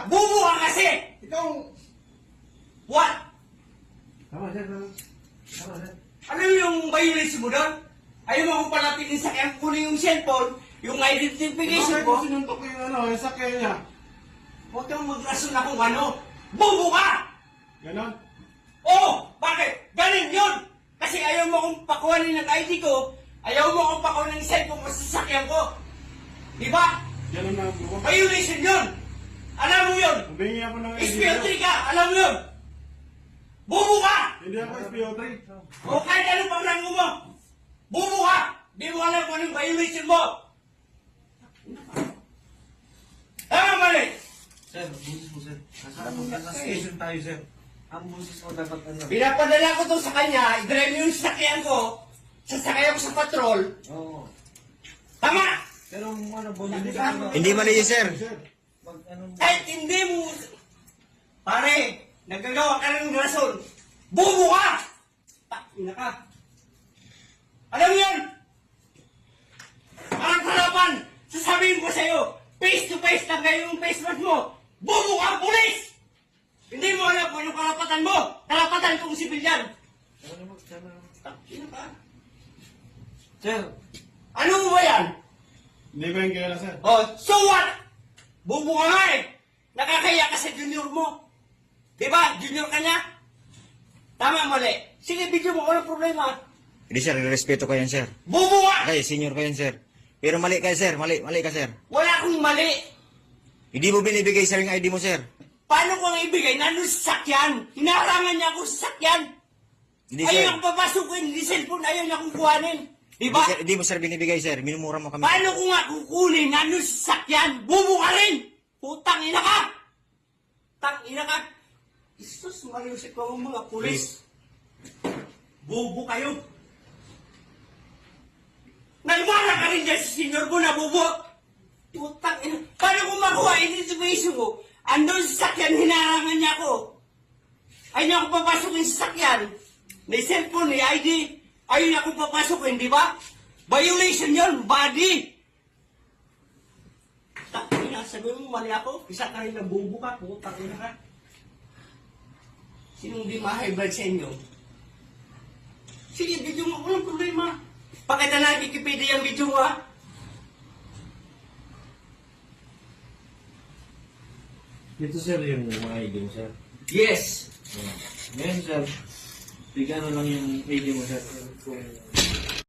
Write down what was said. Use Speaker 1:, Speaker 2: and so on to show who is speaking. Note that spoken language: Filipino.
Speaker 1: Bubo ka kasi!
Speaker 2: Ikaw,
Speaker 1: What?
Speaker 2: tama sir, tama sir.
Speaker 1: Ano yung violation mo doon? Ayaw mo akong palapitin sa kaya kunin yung cellphone, yung identification
Speaker 2: Bakit
Speaker 1: ko.
Speaker 2: mo sinuntok ko yung sakyan niya?
Speaker 1: Huwag kang mag-rason akong ano. Bubo ka!
Speaker 2: Ganon?
Speaker 1: Oo! Bakit? Ganun yun! Kasi ayaw mo akong pakuhanin ng ID ko, ayaw mo akong pakuhanin ng cellphone ko sa sasakyan ko. Diba?
Speaker 2: Ganon na po.
Speaker 1: Violation yun! Alam mo yun!
Speaker 2: Humingi ako ng
Speaker 1: SPO3 ka! Alam mo yun! Bubo ka!
Speaker 2: Hindi ako SPO3.
Speaker 1: O kahit ano pang rango mo! Bubo ka! Di mo alam kung anong violation mo! Tama mali!
Speaker 3: Sir, busis mo sir. Nasa station tayo sir. Ang busis mo dapat ano.
Speaker 1: Pinapadala ko to sa kanya, i-drive yung sasakyan ko, sasakay ako sa patrol.
Speaker 3: Oo.
Speaker 1: Tama!
Speaker 3: Pero ano, busis
Speaker 4: Hindi mali yun, sir.
Speaker 3: Pag ano mo.
Speaker 1: Kahit hindi mo... Pare, nagagawa ka ng rason. Bubo ka! Takina ka! Alam mo yun? Ang harapan, sasabihin ko sa'yo, face to face na kayo yung face mask mo. Bubo ka, pulis! Hindi mo alam kung anong karapatan mo. Karapatan kong sibilyan.
Speaker 3: Ano mo, sir?
Speaker 1: Takina ka.
Speaker 3: Sir,
Speaker 1: Ano mo ba yan?
Speaker 2: Hindi ba yung kaya sir?
Speaker 1: Oh, so what? Bubo ka nga eh. Nakakaya ka sa junior mo. Diba? Junior ka niya? Tama, mali. Sige, video mo. Walang problema.
Speaker 4: Hindi, sir. Respeto ko yan, sir.
Speaker 1: Bubo ka!
Speaker 4: Okay, senior ko yan, sir. Pero mali ka, sir. Mali ka, sir.
Speaker 1: Wala akong mali.
Speaker 4: Hindi mo binibigay, sir, yung ID mo, sir.
Speaker 1: Paano ko nga ibigay? Nandun sa sakyan. Hinarangan niya ako sa sakyan.
Speaker 4: Hindi, sir.
Speaker 1: Ayaw akong papasukin. Hindi cellphone. Ayaw niya akong kuhanin. Diba?
Speaker 4: Hindi mo, sir, binibigay, sir. Minumura mo kami.
Speaker 1: Paano ko nga kukunin? Nandun sa sakyan. Bubo ka rin. Putang ina ka. Tang ina ka. Isus, mariusip ko mga pulis. Bubo kayo. Nagmana ka rin dyan sa senior ko na bubo. Putang ina. Paano ko makuha identification ko? Andun sa sakyan, hinarangan niya ako. Ayaw niya akong papasukin sa sakyan. May cellphone, may ID. Ayaw niya akong papasukin, di ba? Violation yun, body. Takina, sabi mo mali ako. Isa ka rin na bubo ka, putang ina ka. Sinong di ma-high blood sa inyo? Sige, video mo, walang problema. Pakita na Wikipedia yung video mo, ha?
Speaker 3: dito sir yung mga ID mo sir.
Speaker 1: Yes.
Speaker 3: Ngayon sir, bigyan na lang yung ID mo sir. Kung